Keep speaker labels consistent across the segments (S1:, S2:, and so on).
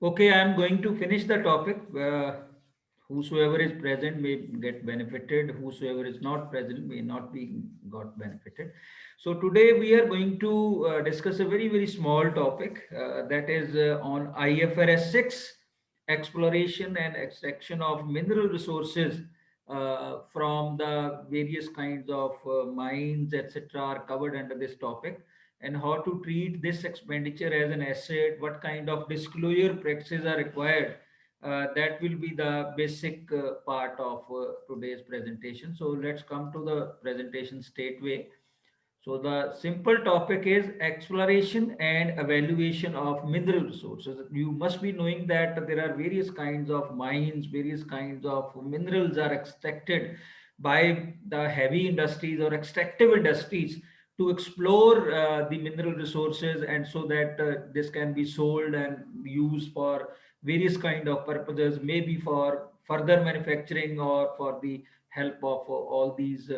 S1: Okay, I am going to finish the topic. Whosoever is present may get benefited. Whosoever is not present may not be got benefited. So today we are going to discuss a very small topic that is on IFRS 6 exploration and extraction of mineral resources from the various kinds of mines, etc., are covered under this topic, and how to treat this expenditure as an asset, what kind of disclosure practices are required. That will be the basic part of today's presentation. So let's come to the presentation straightway. So the simple topic is exploration and evaluation of mineral resources. You must be knowing that there are various kinds of mines, various kinds of minerals are extracted by the heavy industries or extractive industries to explore the mineral resources, and so that this can be sold and used for various kind of purposes, maybe for further manufacturing or for the help of all these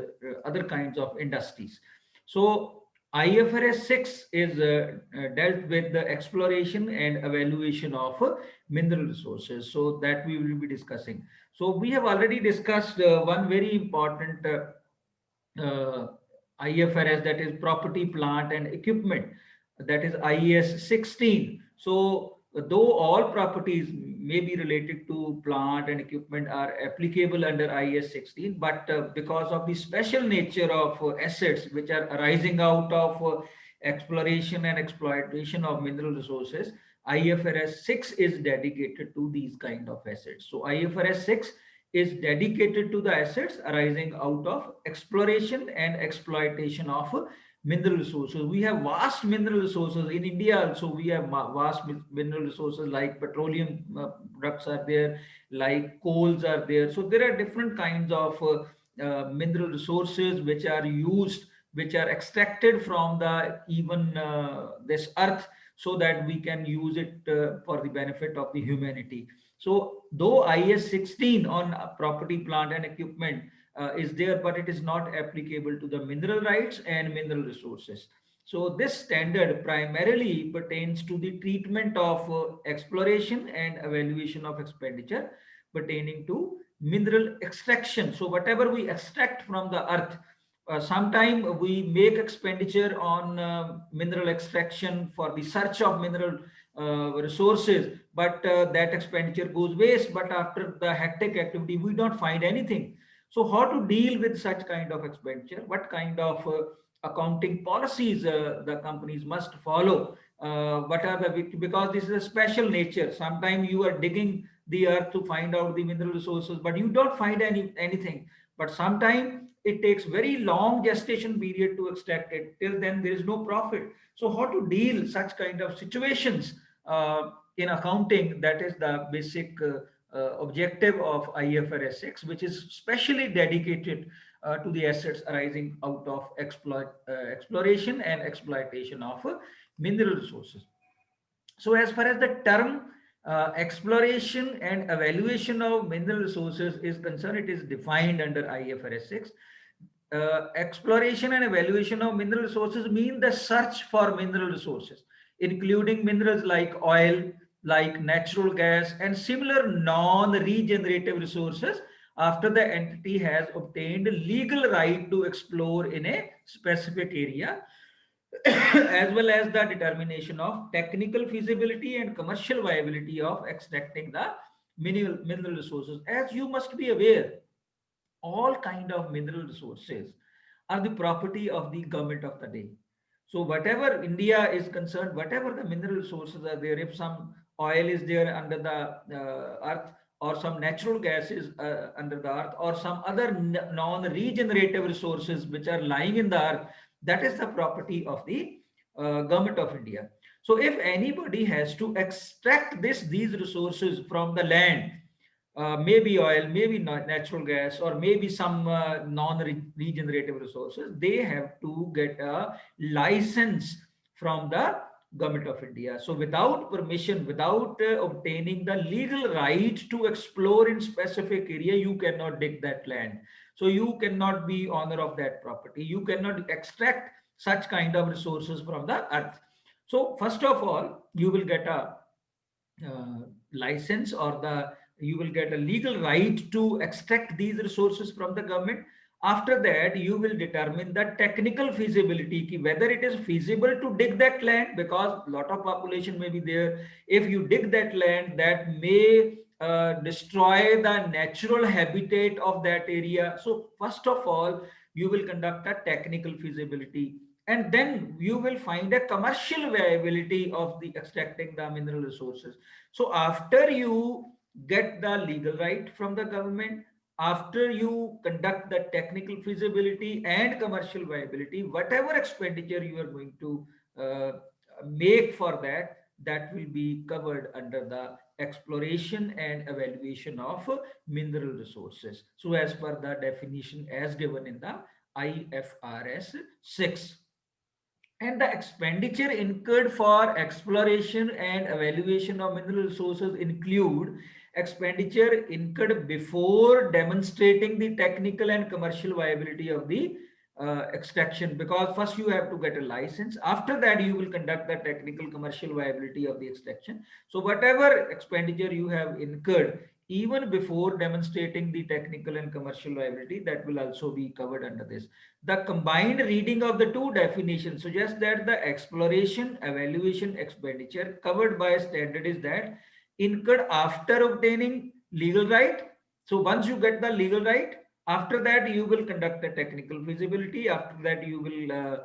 S1: other kinds of industries. So IFRS 6 is dealt with the exploration and evaluation of mineral resources. So that we will be discussing. So we have already discussed one very important uh, IFRS, that is property, plant and equipment, that is IAS 16. So though all properties may be related to plant and equipment are applicable under IAS 16, but because of the special nature of assets which are arising out of exploration and exploitation of mineral resources, IFRS 6 is dedicated to these kind of assets. So IFRS 6 is dedicated to the assets arising out of exploration and exploitation of mineral resources. We have vast mineral resources in India. Also, we have vast mineral resources like petroleum products are there, like coals are there. So there are different kinds of mineral resources which are used, which are extracted from the even this earth, so that we can use it for the benefit of the humanity. So though IS 16 on property, plant and equipment is there, but it is not applicable to the mineral rights and mineral resources. So this standard primarily pertains to the treatment of exploration and evaluation of expenditure pertaining to mineral extraction. So whatever we extract from the earth, sometime we make expenditure on mineral extraction for the search of mineral resources, but that expenditure goes waste. But after the hectic activity we don't find anything. So how to deal with such kind of expenditure, what kind of accounting policies the companies must follow, what are the, because this is a special nature. Sometimes you are digging the earth to find out the mineral resources, but you don't find anything. But sometimes it takes very long gestation period to extract it. Till then there is no profit. So how to deal such kind of situations in accounting, that is the basic objective of IFRS 6, which is specially dedicated to the assets arising out of exploration and exploitation of mineral resources. So as far as the term exploration and evaluation of mineral resources is concerned, it is defined under IFRS 6. Exploration and evaluation of mineral resources mean the search for mineral resources, including minerals like oil, like natural gas, and similar non-regenerative resources after the entity has obtained legal right to explore in a specific area, as well as the determination of technical feasibility and commercial viability of extracting the mineral resources. As you must be aware, all kind of mineral resources are the property of the government of the day. So whatever India is concerned, whatever the mineral resources are there, if some oil is there under the earth, or some natural gas is under the earth, or some other non-regenerative resources which are lying in the earth, that is the property of the government of India. So if anybody has to extract these resources from the land, maybe oil, maybe natural gas, or maybe some non-regenerative resources, they have to get a license from the government of India. So without permission, without obtaining the legal right to explore in specific area, you cannot dig that land. So you cannot be owner of that property. You cannot extract such kind of resources from the earth. So first of all, you will get a uh, license, or the you will get a legal right to extract these resources from the government. After that, you will determine the technical feasibility, ki whether it is feasible to dig that land, because a lot of population may be there. If you dig that land, that may destroy the natural habitat of that area. So first of all, you will conduct a technical feasibility, and then you will find a commercial viability of the extracting the mineral resources. So after you get the legal right from the government, after you conduct the technical feasibility and commercial viability, whatever expenditure you are going to uh, make for that, that will be covered under the exploration and evaluation of mineral resources. So as per the definition as given in the IFRS 6. And the expenditure incurred for exploration and evaluation of mineral resources include expenditure incurred before demonstrating the technical and commercial viability of the extraction, because first you have to get a license. After that, you will conduct the technical commercial viability of the extraction. So whatever expenditure you have incurred even before demonstrating the technical and commercial viability, that will also be covered under this. The combined reading of the two definitions suggests that the exploration evaluation expenditure covered by standard is that incurred after obtaining legal right. So once you get the legal right, after that you will conduct the technical feasibility. After that you will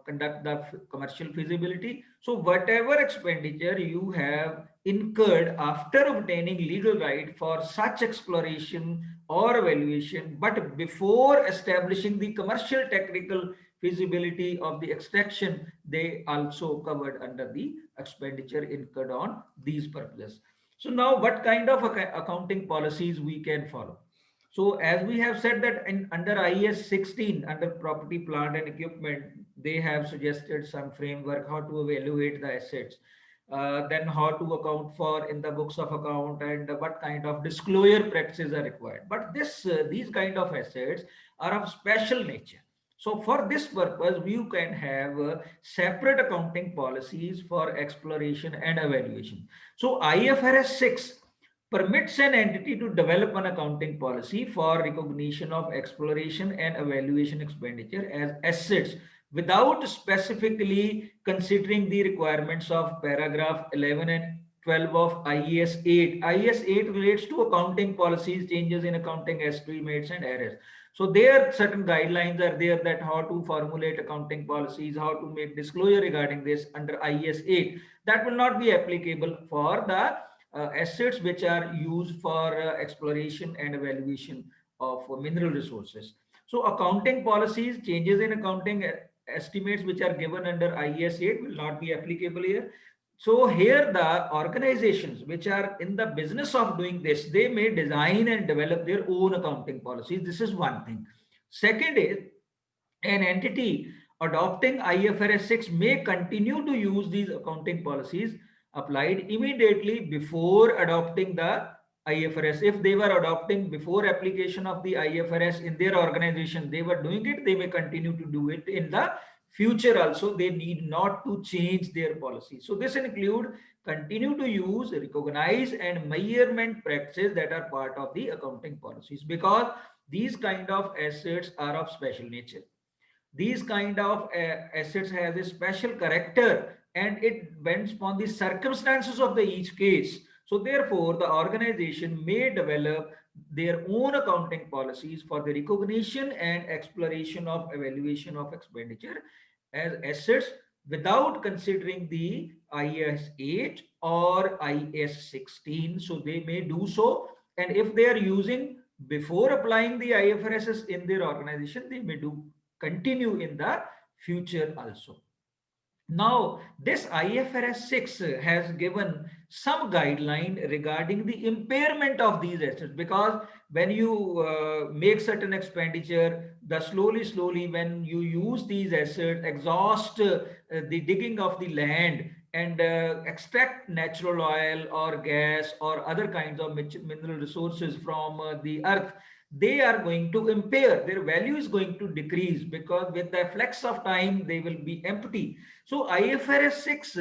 S1: conduct the commercial feasibility. So whatever expenditure you have incurred after obtaining legal right for such exploration or evaluation, but before establishing the commercial technical feasibility of the extraction, they also covered under the expenditure incurred on these purposes. So now what kind of accounting policies we can follow? So as we have said that in under IAS 16, under property, plant and equipment, they have suggested some framework how to evaluate the assets, then how to account for in the books of account, and what kind of disclosure practices are required. But these kind of assets are of special nature. So for this purpose, you can have separate accounting policies for exploration and evaluation. So IFRS 6 permits an entity to develop an accounting policy for recognition of exploration and evaluation expenditure as assets without specifically considering the requirements of paragraph 11 and 12 of IAS 8. IAS 8 relates to accounting policies, changes in accounting estimates and errors. So there certain guidelines are there that how to formulate accounting policies, how to make disclosure regarding this under IAS 8. That will not be applicable for the assets which are used for exploration and evaluation of mineral resources. So accounting policies, changes in accounting estimates which are given under IAS 8 will not be applicable here. So here the organizations which are in the business of doing this, they may design and develop their own accounting policies. This is one thing. Second is, an entity adopting IFRS 6 may continue to use these accounting policies applied immediately before adopting the IFRS. If they were adopting before application of the IFRS in their organization, they were doing it, they may continue to do it in the future also. They need not to change their policy. So this include continue to use, recognize and measurement practices that are part of the accounting policies, because these kind of assets are of special nature. These kind of assets has a special character, and it depends upon the circumstances of the each case. So therefore the organization may develop their own accounting policies for the recognition and exploration of evaluation of expenditure as assets without considering the IAS 8 or IAS 16. So they may do so, and if they are using before applying the IFRS in their organization, they may do continue in the future also. Now, this IFRS 6 has given some guideline regarding the impairment of these assets, because when you make certain expenditure, the slowly, when you use these assets, exhaust the digging of the land and extract natural oil or gas or other kinds of mineral resources from the earth, they are going to impair. Their value is going to decrease, because with the flex of time, they will be empty. So IFRS 6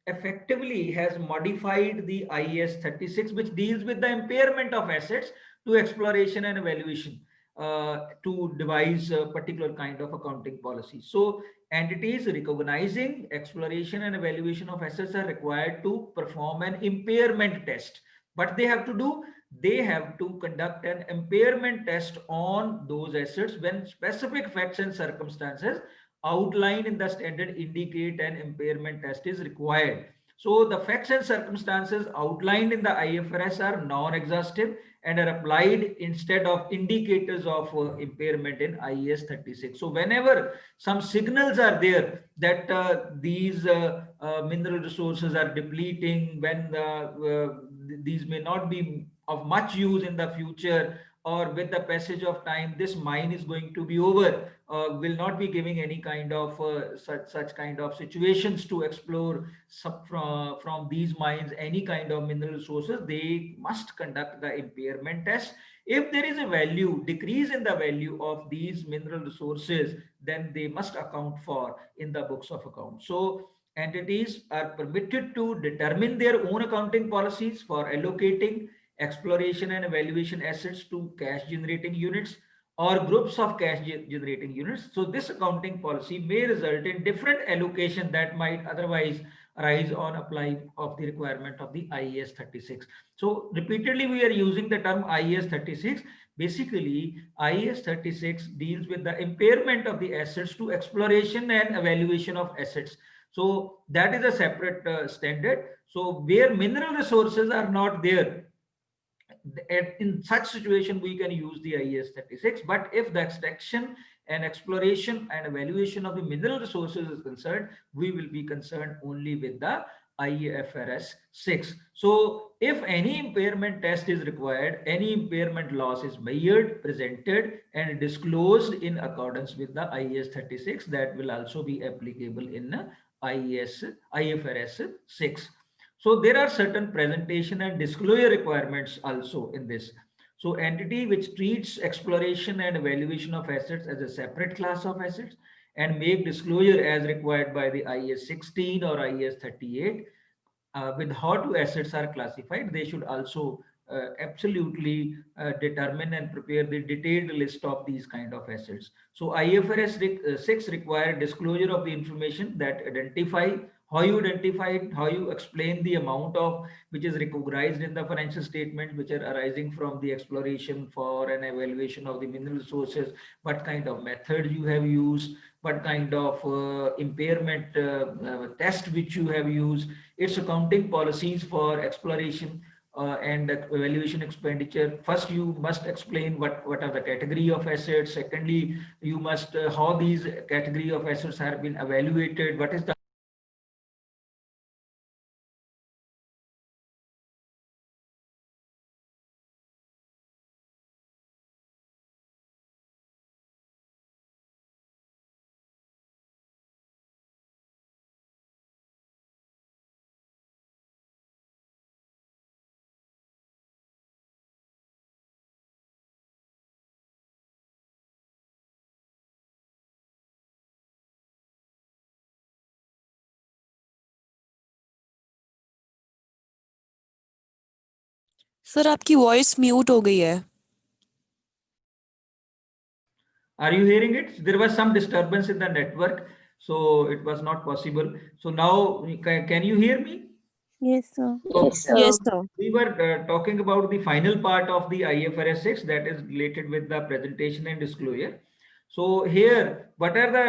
S1: effectively has modified the IAS 36, which deals with the impairment of assets, to exploration and evaluation, to devise a particular kind of accounting policy. So entities recognizing exploration and evaluation of assets are required to perform an impairment test. What they have to do, they have to conduct an impairment test on those assets when specific facts and circumstances outlined in the standard indicate an impairment test is required. So the facts and circumstances outlined in the IFRS are non-exhaustive and are applied instead of indicators of impairment in IAS 36. So whenever some signals are there that these mineral resources are depleting, when these may not be of much use in the future, or with the passage of time this mine is going to be over, will not be giving any kind of such kind of situations to explore from these mines any kind of mineral resources, they must conduct the impairment test. If there is a value decrease in the value of these mineral resources, then they must account for in the books of account. So entities are permitted to determine their own accounting policies for allocating exploration and evaluation assets to cash generating units or groups of cash generating units. So this accounting policy may result in different allocation that might otherwise arise on apply of the requirement of the IAS 36. So repeatedly we are using the term IAS 36. Basically, IAS 36 deals with the impairment of the assets to exploration and evaluation of assets. So that is a separate standard. So where mineral resources are not there, in such situation we can use the IAS 36. But if the extraction and exploration and evaluation of the mineral resources is concerned, we will be concerned only with the IFRS 6. So if any impairment test is required, any impairment loss is measured, presented and disclosed in accordance with the IAS 36, that will also be applicable in IFRS 6. So there are certain presentation and disclosure requirements also in this. So entity which treats exploration and evaluation of assets as a separate class of assets and make disclosure as required by the IAS 16 or IAS 38, with how two assets are classified, they should also absolutely determine and prepare the detailed list of these kind of assets. So IFRS 6 require disclosure of the information that identify how you identify it, how you explain the amount of which is recognized in the financial statements which are arising from the exploration for an evaluation of the mineral resources, what kind of method you have used, what kind of impairment test which you have used, its accounting policies for exploration and evaluation expenditure. First, you must explain what are the category of assets. Secondly, you must how these category of assets have been evaluated. What is the
S2: sir आपकी voice mute हो गई है.
S1: Are you hearing it? There was some disturbance in the network, so it was not possible. So now, can you hear me?
S3: Yes, sir.
S2: Yes, sir. Yes, sir.
S1: We were talking about the final part of the IFRS 6 that is related with the presentation and disclosure. So here, what are the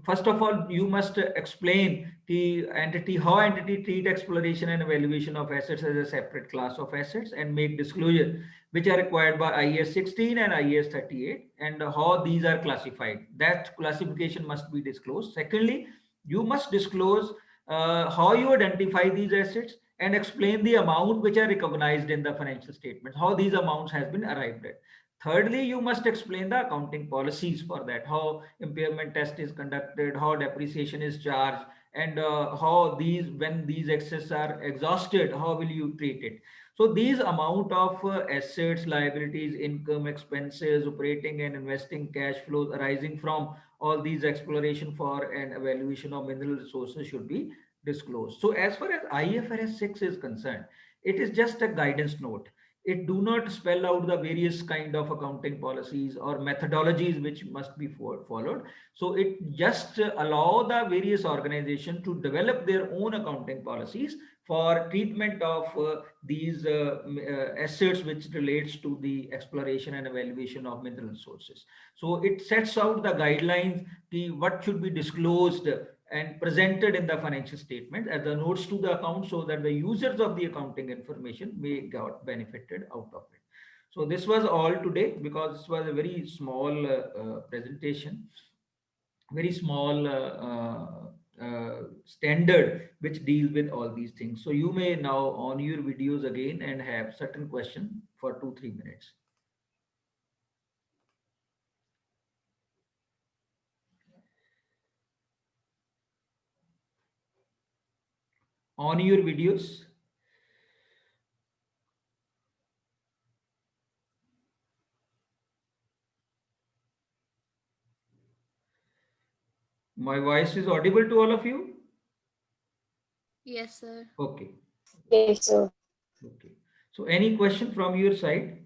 S1: first of all, you must explain the entity, how entity treat exploration and evaluation of assets as a separate class of assets and make disclosure which are required by IAS 16 and IAS 38 and how these are classified. That classification must be disclosed. Secondly, you must disclose how you identify these assets and explain the amount which are recognized in the financial statements, how these amounts has been arrived at. Thirdly, you must explain the accounting policies for that, how impairment test is conducted, how depreciation is charged, and how these, when these assets are exhausted, how will you treat it. So these amount of assets, liabilities, income, expenses, operating and investing cash flows arising from all these exploration for and evaluation of mineral resources should be disclosed. So as far as IFRS 6 is concerned, it is just a guidance note. It do not spell out the various kind of accounting policies or methodologies which must be followed. So it just allow the various organizations to develop their own accounting policies for treatment of these assets which relates to the exploration and evaluation of mineral resources. So it sets out the guidelines, what should be disclosed and presented in the financial statement as the notes to the account, so that the users of the accounting information may get benefited out of it. So this was all today, because this was a very small presentation, very small standard which deal with all these things. So you may now on your videos again and have certain question for 2-3 minutes. On your videos. My voice is audible to all of you?
S3: Yes, sir.
S1: Okay.
S4: Yes, sir.
S1: Okay. So any question from your side?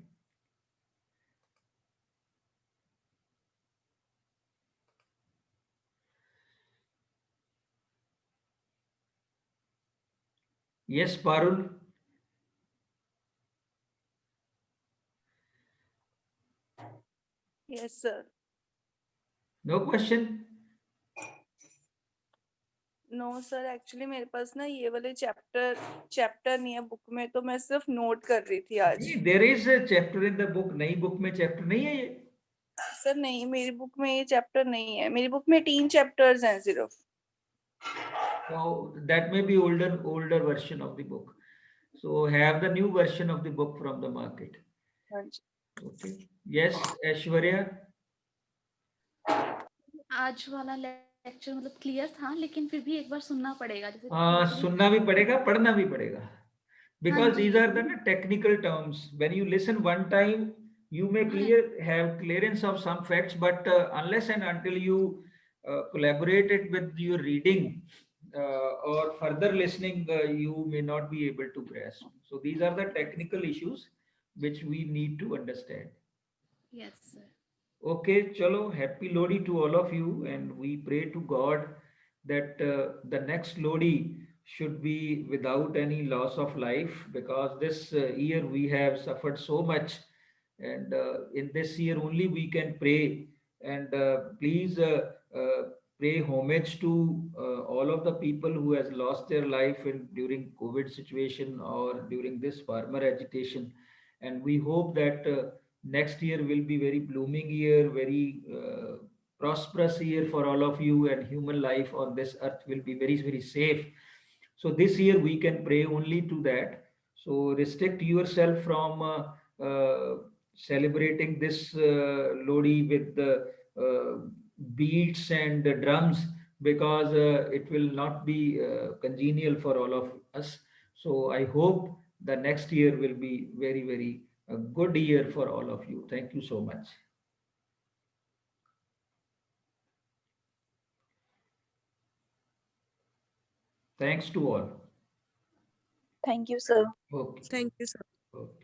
S1: Yes, Parul.
S5: Yes, sir.
S1: No question?
S5: No sir, actually मेरे पास ना ये वाले chapter नहीं है book में, तो मैं सिर्फ नोट कर रही थी आज।
S1: There is a chapter in the book. नई बुक में चैप्टर नहीं है ये?
S5: सर नहीं, मेरी बुक में ये चैप्टर नहीं है। मेरी बुक में 3 चैप्टर्स हैं सिर्फ।
S1: So that may be older version of the book. So have the new version of the book from the market.
S5: हाँ जी।
S1: Okay. Yes, Aishwarya.
S3: आज वाला लेक्चर मतलब क्लियर था, लेकिन फिर भी एक बार सुनना पड़ेगा, जैसे
S1: सुनना भी पड़ेगा, पढ़ना भी पड़ेगा. Because
S3: हाँ जी।
S1: these are the technical terms. When you listen one time, you may have clearance of some facts, but unless and until you collaborate it with your reading or further listening, you may not be able to grasp. So these are the technical issues which we need to understand.
S3: Yes, sir.
S1: Okay, chalo, happy Lodi to all of you, and we pray to God that the next Lodi should be without any loss of life, because this year we have suffered so much, and in this year only we can pray. And please pay homage to all of the people who has lost their life during COVID situation or during this farmer agitation, and we hope that next year will be very blooming year, very prosperous year for all of you, and human life on this earth will be very, very safe. So this year we can pray only to that. So restrict yourself from celebrating this Lodi with the beats and the drums, because it will not be congenial for all of us. So I hope the next year will be very, very a good year for all of you. Thank you so much. Thanks to all.
S5: Thank you sir.
S1: Okay.
S2: Thank you, sir.
S1: Okay.